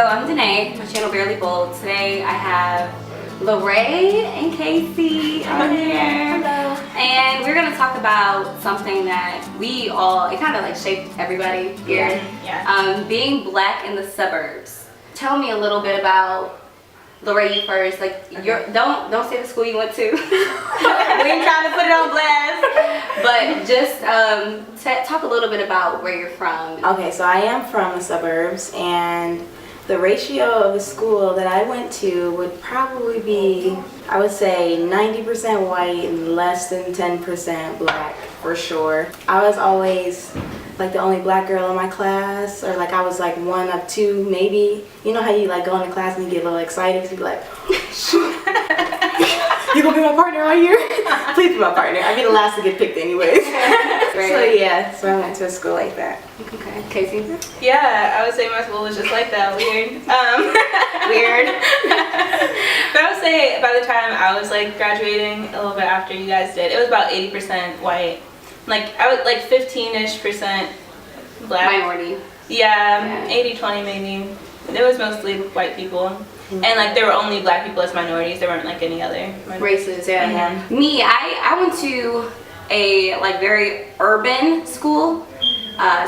I'm Danae, my channel Barely Bold. Today I have Lorraine and Casey on here. Hello. And we're gonna talk about something that it kind of like shaped everybody here. Yeah. Being black in the suburbs. Tell me a little bit about Lorraine, you first. Like, don't say the school you went to. We ain't trying to put it on blast. But just talk a little bit about where you're from. Okay, so I am from the suburbs, and the ratio of the school that I went to would probably be, I would say, 90% white and less than 10% black, for sure. I was always like the only black girl in my class, or like I was like one of two, maybe. You know how you like go into class and you get a little excited because you be like, you gonna be my partner all year? Please be my partner. I'd be the last to get picked anyways. So yeah, so I went to a school like that. Okay, Casey? Yeah, I would say my school was just like that. Weird. Weird. But I would say by the time I was like graduating, a little bit after you guys did, it was about 80% white. Like I was like 15-ish% black. Minority. Yeah, 80-20 maybe. It was mostly white people. And like there were only black people as minorities. There weren't like any other Races, yeah. Me, I went to a like very urban school.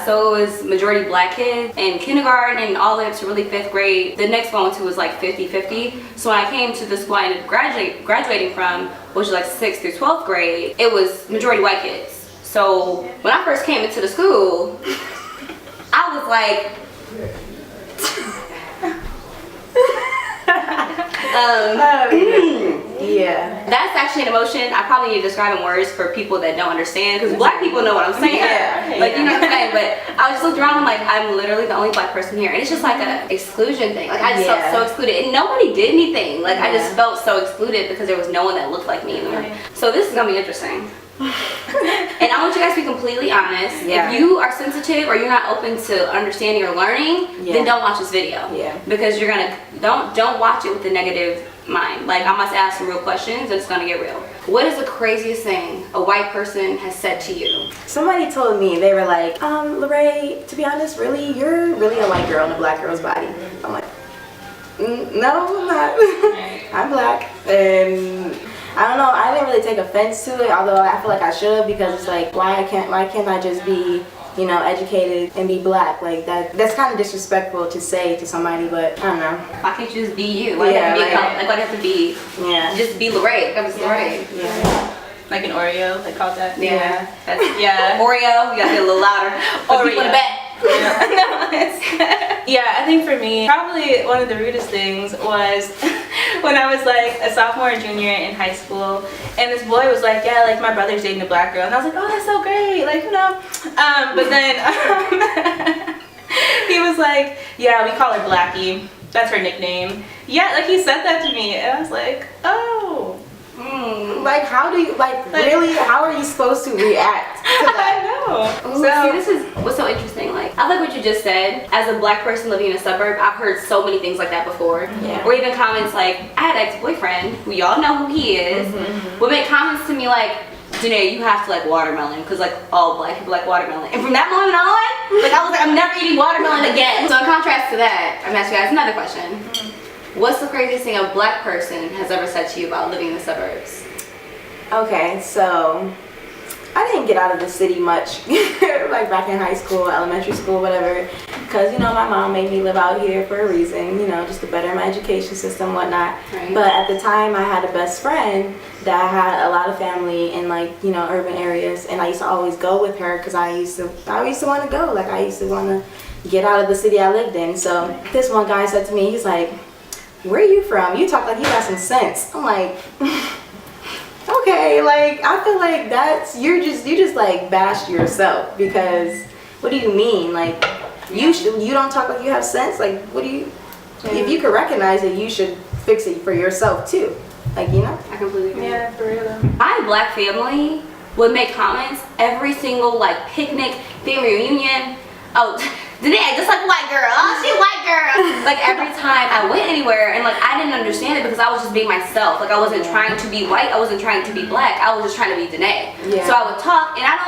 So it was majority black kids in kindergarten and all the way up to really 5th grade. The next one I went to was like 50-50. So when I came to the school I ended up graduating from, which was like 6th through 12th grade, it was majority white kids. So when I first came into the school, I was like, yeah. That's actually an emotion I probably need to describe in words for people that don't understand, because black people know what I'm saying. Yeah. Like, you know what I'm saying? But I just looked around, I'm like, I'm literally the only black person here. And it's just like an exclusion thing. Like, I just felt so excluded. And nobody did anything. Like, I just felt so excluded because there was no one that looked like me in the room. So this is going to be interesting. And I want you guys to be completely honest. Yeah. If you are sensitive or you're not open to understanding or learning, then don't watch this video. Yeah. Because you're gonna don't watch it with a negative mind. Like, I must ask some real questions and it's gonna get real. What is the craziest thing a white person has said to you? Somebody told me, they were like, Lorraine, to be honest, really, you're really a white girl in a black girl's body. I'm like, no, I'm not. I'm black. And I don't know, I didn't really take offense to it, although I feel like I should, because it's like, why can't I just be, you know, educated and be black? Like, that's kind of disrespectful to say to somebody, but I don't know. Why can't you just be you? Why do you have to be just be Lorraine? I'm just Lorraine. Yeah. Like an Oreo, they called that. Yeah. That's, Yeah. Oreo, you gotta get a little louder. Oreo. In the back. Yeah, I think for me, probably one of the rudest things was when I was like a sophomore or junior in high school, and this boy was like, yeah, like my brother's dating a black girl, and I was like, oh, that's so great, like, you know. But then he was like, yeah, we call her Blackie. That's her nickname. Yeah, like he said that to me, and I was like, oh. Like, how do you, like really, how are you supposed to react to that? I know. Ooh, see, this is what's so interesting. Like, I like what you just said. As a black person living in a suburb, I've heard so many things like that before. Yeah. Or even comments like, I had an ex-boyfriend, who y'all know who he is, would make comments to me like, Danae, you have to like watermelon, because like all black people like watermelon. And from that moment on, like I was like, I'm never eating watermelon again. So in contrast to that, I'm asking you guys another question. What's the craziest thing a black person has ever said to you about living in the suburbs? Okay, so I didn't get out of the city much, like back in high school, elementary school, whatever, because, you know, my mom made me live out here for a reason, you know, just to better my education system, whatnot. Right. But at the time, I had a best friend that had a lot of family in, like, you know, urban areas, and I used to always go with her because I used to want to go. Like, I used to want to get out of the city I lived in. So this one guy said to me, he's like, where are you from? You talk like you got some sense. I'm like, okay, like, I feel like you just like bashed yourself, because what do you mean? Like, you don't talk like you have sense? Like, what do you, if you could recognize it, you should fix it for yourself too. Like, you know? I completely agree. Yeah, for real. My black family would make comments every single like picnic, family reunion. Oh, Danae, just like a white girl. Oh, she a white girl. Like every time I went anywhere, and like I didn't understand it because I was just being myself. Like I wasn't trying to be white. I wasn't trying to be black. I was just trying to be Danae. Yeah. So I would talk, and I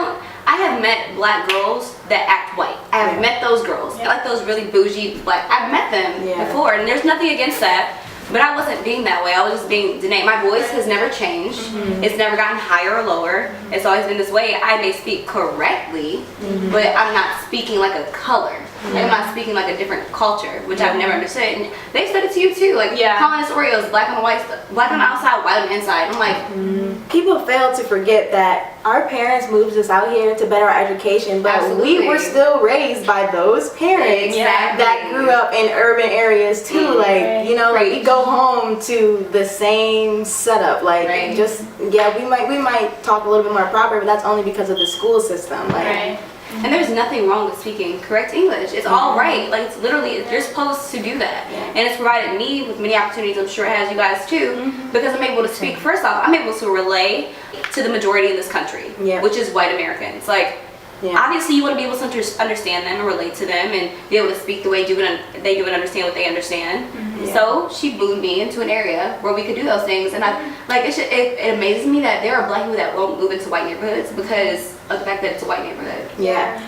I have met black girls that act white. I have met those girls, like those really bougie black. I've met them before, and there's nothing against that. But I wasn't being that way. I was just being Danae. My voice has never changed. It's never gotten higher or lower. It's always been this way. I may speak correctly, but I'm not speaking like a color. Like, I'm not speaking like a different culture, which I've never understood. And they said it to you too. Like, calling us Oreos, black on the white, black on the outside, white on the inside. I'm like, people fail to forget that our parents moved us out here to better our education, but we were still raised by those parents that grew up in urban areas too. Like, you know, like we go home to the same setup. Like, just we might talk a little bit more proper, but that's only because of the school system. Like. And there's nothing wrong with speaking correct English. It's all right. Like, it's literally, you're supposed to do that. And it's provided me with many opportunities. I'm sure it has you guys too, because I'm able to speak. First off, I'm able to relay to the majority in this country, which is white Americans. Like, obviously you want to be able to understand them and relate to them and be able to speak the way they do and understand what they understand. So she boomed me into an area where we could do those things, and it amazes me that there are black people that won't move into white neighborhoods because of the fact that it's a white neighborhood.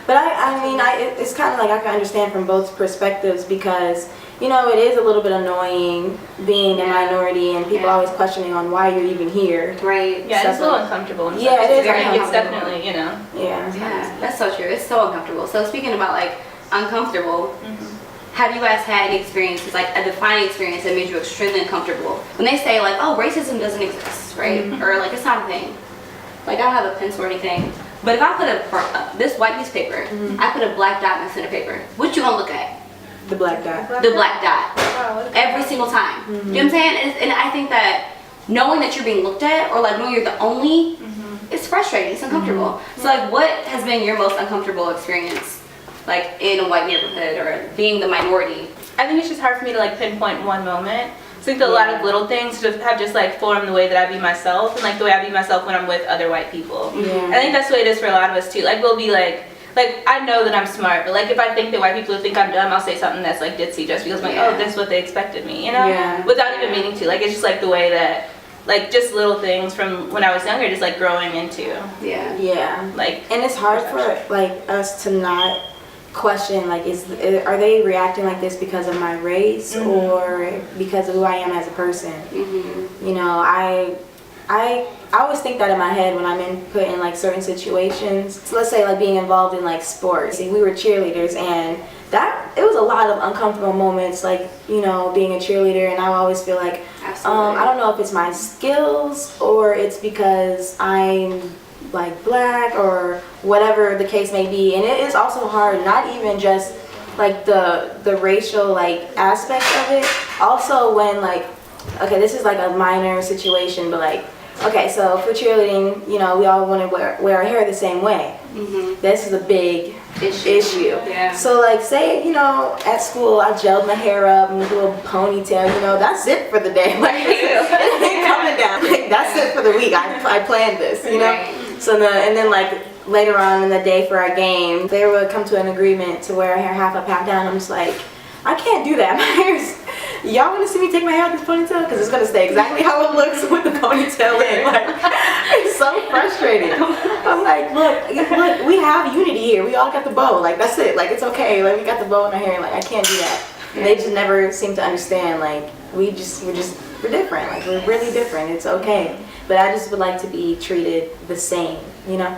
But I mean, it's kind of like I can understand from both perspectives, because you know, it is a little bit annoying being a minority and people always questioning on why you're even here. Right. Yeah, it's a little uncomfortable. It is uncomfortable. It's definitely, you know. Yeah, that's so true. It's so uncomfortable. So speaking about like uncomfortable, have you guys had any experiences, like a defining experience that made you extremely uncomfortable? When they say like, oh, racism doesn't exist, right? Or like, it's not a thing. Like, I don't have a pencil or anything. But if I put this white piece of paper, I put a black dot in the center paper, what you gonna look at? The black dot. The black dot. Wow, every single time. You know what I'm saying? And I think that knowing that you're being looked at, or like knowing you're the only, it's frustrating, it's uncomfortable. So like, what has been your most uncomfortable experience, like in a white neighborhood or being the minority? I think it's just hard for me to like pinpoint one moment. I think a lot of little things have just like formed the way that I be myself, and like the way I be myself when I'm with other white people. I think that's the way it is for a lot of us too. Like, we'll be like I know that I'm smart, but like if I think that white people think I'm dumb, I'll say something that's like ditzy just because I'm like, oh, that's what they expected me, you know? Without even meaning to. Like, it's just like the way that, like, just little things from when I was younger, just like growing into. Like, and it's hard for like us to not question, like, are they reacting like this because of my race or because of who I am as a person? You know, I always think that in my head when I'm put in like certain situations. So let's say like being involved in like sports. We were cheerleaders, and it was a lot of uncomfortable moments, like, you know, being a cheerleader, and I always feel like I don't know if it's my skills or it's because I'm like black or whatever the case may be. And it is also hard, not even just like the racial like aspect of it, also when like, okay, this is like a minor situation, but like, okay, so for cheerleading, you know, we all want to wear our hair the same way. This is a big issue. So like, say, you know, at school I gelled my hair up and do a ponytail, you know, that's it for the day. Like, it ain't coming down. Like, that's it for the week. I planned this, you know. So and then like later on in the day for our game, they would come to an agreement to wear our hair half up, half down. I'm just like, I can't do that. My hair's, y'all want to see me take my hair out this ponytail? Because it's going to stay exactly how it looks with the ponytail in. Like, it's so frustrating. I'm like, look, we have unity here. We all got the bow. Like, that's it. Like, it's okay. Like, we got the bow in our hair. Like, I can't do that. And they just never seem to understand. Like, we're different. Like, we're really different. It's okay. But I just would like to be treated the same, you know?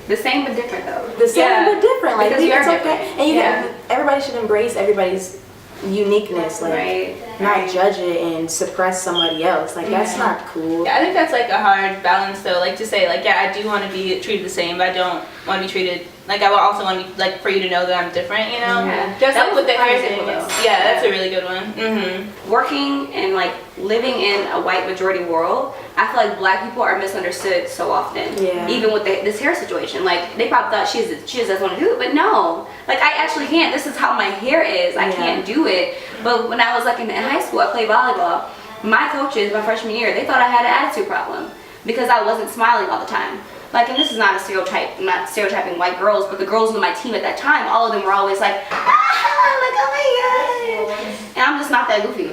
The same but different though. The same but different. Like, because it's okay. And everybody should embrace everybody's uniqueness, like not judge it and suppress somebody else. Like, that's not cool. Yeah, I think that's like a hard balance though, like to say like, yeah, I do want to be treated the same, but I don't want to be treated like, I also want to be like, for you to know that I'm different, you know? Just that like was with the hair thing. Yeah, that's a really good one. Working and like living in a white majority world, I feel like black people are misunderstood so often. Even with this hair situation, like they probably thought she just doesn't want to do it, but no, like I actually can't. This is how my hair is. I can't do it. But when I was like in high school, I played volleyball. My coaches, my freshman year, they thought I had an attitude problem because I wasn't smiling all the time. Like, and this is not a stereotype, I'm not stereotyping white girls, but the girls on my team at that time, all of them were always like, like, oh my god. And I'm just not that goofy.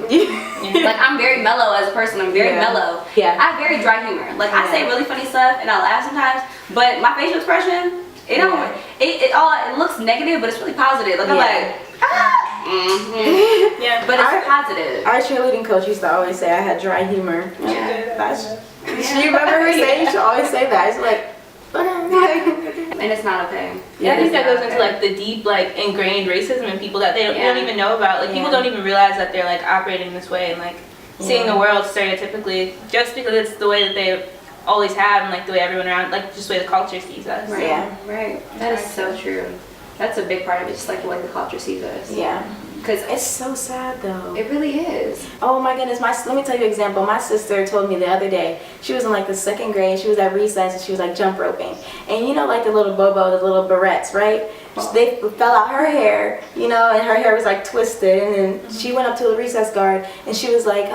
Like, I'm very mellow as a person. I'm very mellow. I have very dry humor. Like, I say really funny stuff and I laugh sometimes, but my facial expression, It don't. It looks negative, but it's really positive. Like I'm like, Yeah. but it's positive. Our cheerleading coach used to always say I had dry humor. Yeah. She remember her saying she always say that. It's like, And it's not okay. Yeah, I think that It's goes not into okay. like the deep like ingrained racism in people that they don't even know about. Like people don't even realize that they're like operating this way and like seeing the world stereotypically just because it's the way that they always have and like the way everyone around, like just the way the culture sees us. Right. Yeah. Right. That is so true. That's a big part of it, just like the way the culture sees us. Yeah. Because It's so sad though. it really is. Oh my goodness, let me tell you an example. My sister told me the other day, she was in like the 2nd grade, she was at recess and she was like jump roping. And you know like the little bobo, the little barrettes, right? They fell out her hair, you know, and her hair was like twisted, and then she went up to the recess guard and she was like,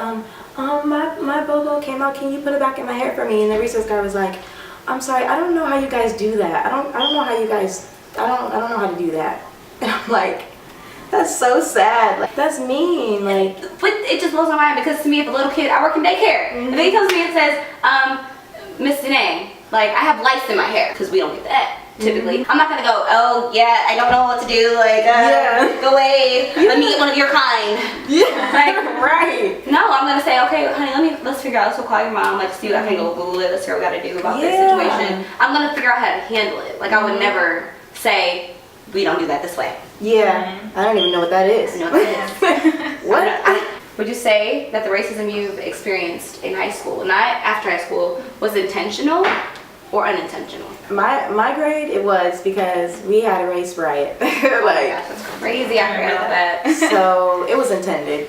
my bobo came out, can you put it back in my hair for me? And the recess guard was like, I'm sorry, I don't know how you guys do that. I don't know how you guys, I don't know how to do that. And I'm like, that's so sad. Like, that's mean. Like, But it just blows my mind because to me, if a little kid, I work in daycare, and then he comes to me and says, Miss Danae, like I have lice in my hair, because we don't get that typically. I'm not gonna go, oh yeah, I don't know what to do, like go away, let me get one of your kind. Like, right. no, I'm gonna say, okay, honey, let's figure out, let's go call your mom, like see, I can go Google it, let's see what we gotta do about this situation. I'm gonna figure out how to handle it. Like I would never say, we don't do that this way. Yeah. I don't even know what that is. I know what that is. What? Would you say that the racism you've experienced in high school, not after high school, was intentional or unintentional? My grade, it was because we had a race riot. Oh my gosh, that's crazy. I forgot about that. So it was intended.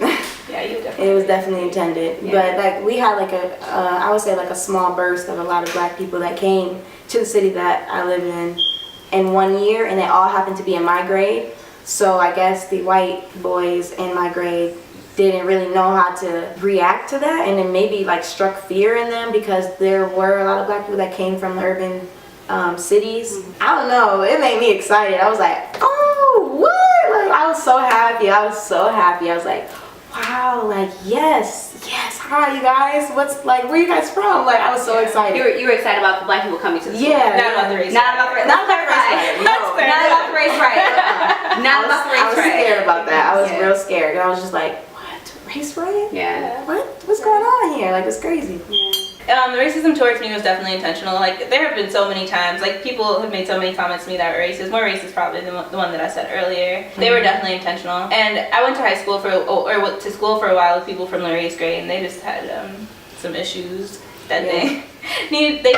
Yeah, you definitely. It was definitely intended. Yeah. But like we had like I would say like a small burst of a lot of black people that came to the city that I live in 1 year, and they all happened to be in my grade. So I guess the white boys in my grade didn't really know how to react to that, and it maybe like struck fear in them because there were a lot of black people that came from the urban cities. I don't know, it made me excited. I was like, oh, what? Like I was so happy. I was like, wow, like yes, hi you guys, what's like, where you guys from? Like I was so excited. You were excited about the black people coming to the school. Yeah. Not about the race. Not about the race. Not about the race riot. Not about the race riot. Not about the race I was riot. scared about that. I was Yeah. real scared. And I was just like, what? Race riot? Yeah. What's going on here? Like it's crazy. The racism towards me was definitely intentional. Like there have been so many times, like people have made so many comments to me that were racist, more racist probably than the one that I said earlier. They were definitely intentional. And I went to high school went to school for a while with people from the race grade, and they just had some issues that they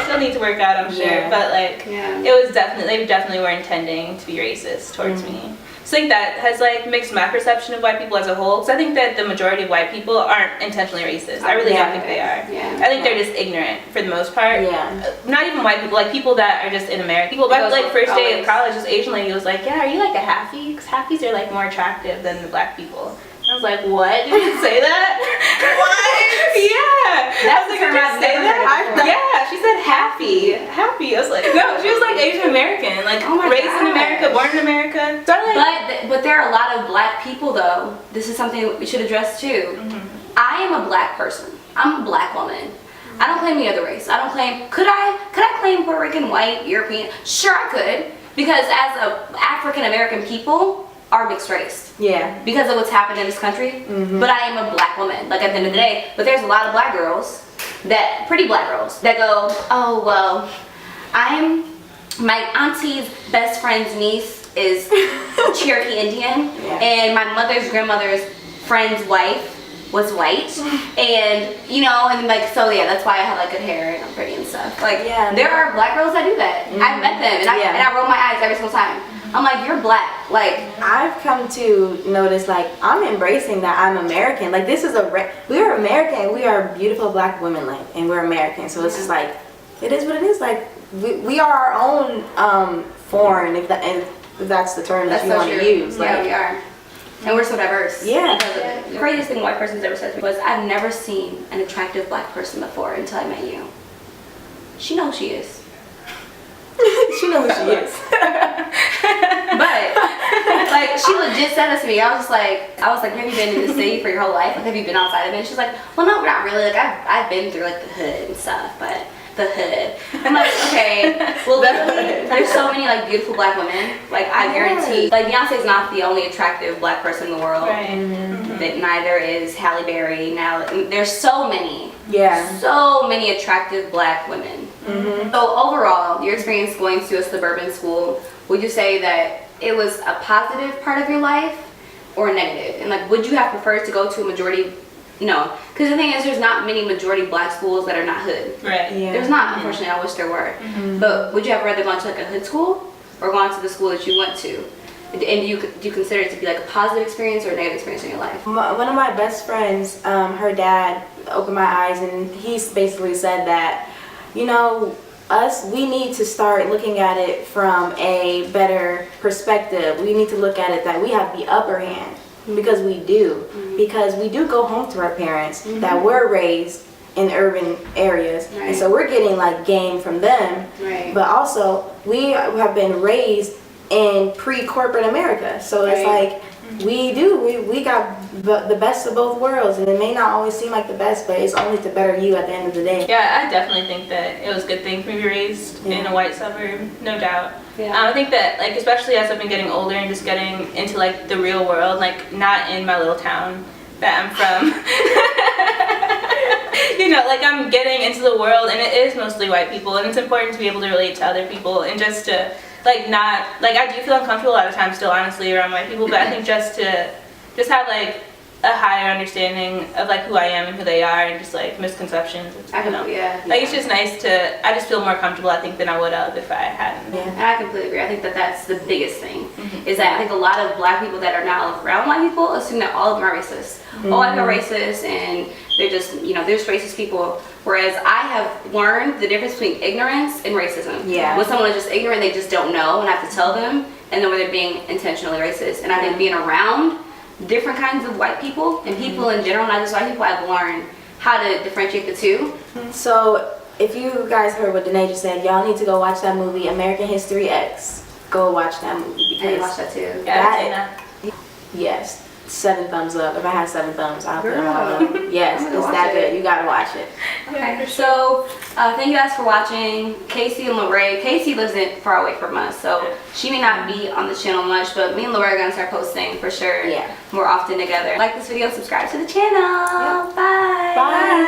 still need to work out, I'm sure. Yeah. But like they definitely were intending to be racist towards me. So I think that has like mixed my perception of white people as a whole. So I think that the majority of white people aren't intentionally racist. I really don't think they are. Yeah. I think they're just ignorant for the most part. Yeah. Not even white people, like people that are just in America. People back like first day of college, this Asian lady was like, yeah, are you like a halfie? Because halfies are like more attractive than the black people. I was like, what? Did you say that? What? Yeah. That's I was like, the term did you I've say never that? heard before. Yeah, she said happy. Happy. I was like, no, she was like Asian American. Like Oh my raised in gosh. America, born in America. So I'm like, But there are a lot of black people though. This is something we should address too. I am a black person. I'm a black woman. I don't claim any other race. I don't claim. Could I claim Puerto Rican, white, European? Sure, I could, because as a African American people are mixed race. Yeah. Because of what's happened in this country. But I am a black woman. Like at the end of the day. But there's a lot of black girls pretty black girls that go, oh well, I'm my auntie's best friend's niece is Cherokee Indian, and my mother's grandmother's friend's wife was white, and you know, and like so yeah, that's why I have like good hair and I'm pretty and stuff. Like there are black girls that do that. I've met them, and I roll my eyes every single time. I'm like, you're black. Like I've come to notice, like I'm embracing that I'm American. Like this is we are American. We are beautiful black women, like, and we're American. So it's just like it is what it is. Like we are our own foreign, if that's the term that you want to use. Yeah, like, we are. And we're so diverse. Yeah. The craziest thing a white person's ever said to me was, I've never seen an attractive black person before until I met you. She knows who she is. She knows who she is. But like she legit said this to me. I was like, have you been in the city for your whole life? Like, have you been outside of it? And she's like, well, no, not really. Like I've been through like the hood and stuff, but the hood. I'm like, okay, well, literally, there's so many like beautiful black women. Like, I guarantee, like Beyonce's not the only attractive black person in the world. Right. That neither is Halle Berry. Now, there's so many. Yeah. So many attractive black women. So overall, your experience going to a suburban school, would you say that it was a positive part of your life or negative? And like, would you have preferred to go to a majority? No, because the thing is, there's not many majority black schools that are not hood. Right. Yeah. There's not, unfortunately. I wish there were. But would you have rather gone to like a hood school or gone to the school that you went to? And do you consider it to be like a positive experience or a negative experience in your life? One of my best friends, her dad opened my eyes, and he basically said that, you know, we need to start looking at it from a better perspective. We need to look at it that we have the upper hand, because we do. Because we do go home to our parents that were raised in urban areas. Right. And so we're getting like game from them. Right. But also, we have been raised in pre-corporate America. So it's Right. like, we got the best of both worlds, and it may not always seem like the best, but it's only to better you at the end of the day. Yeah, I definitely think that it was a good thing for me to be raised in a white suburb, no doubt. Yeah. I think that, like, especially as I've been getting older and just getting into like the real world, like not in my little town that I'm from. You know, like I'm getting into the world, and it is mostly white people, and it's important to be able to relate to other people and just to like not like I do feel uncomfortable a lot of times still honestly around white people, but I think just have like a higher understanding of like who I am and who they are, and just like misconceptions. You know? Like it's just nice to. I just feel more comfortable, I think, than I would have if I hadn't. Yeah. And I completely agree. I think that that's the biggest thing. Is that I think a lot of black people that are now around white people assume that all of them are racist. All of them are racist, and they're just, you know, there's racist people. Whereas I have learned the difference between ignorance and racism. Yeah. When someone is just ignorant, they just don't know, and I have to tell them, and then when they're being intentionally racist. And I think being around different kinds of white people and people in general, not just white people, I've learned how to differentiate the two. So if you guys heard what Danae just said, y'all need to go watch that movie, American History X. Go watch that movie, I because watched that too. Yeah, I'd say that. yes, 7 thumbs up. If I had 7 thumbs, I'll put them all Girl. up. Yes, I'm gonna it's watch that it. good. You gotta watch it. Okay, so thank you guys for watching. Casey and Lorraine. Casey lives in far away from us, so she may not be on the channel much, but me and Lorraine are gonna start posting for sure. Yeah. More often together. Like this video, subscribe to the channel. Yep. Bye. Bye.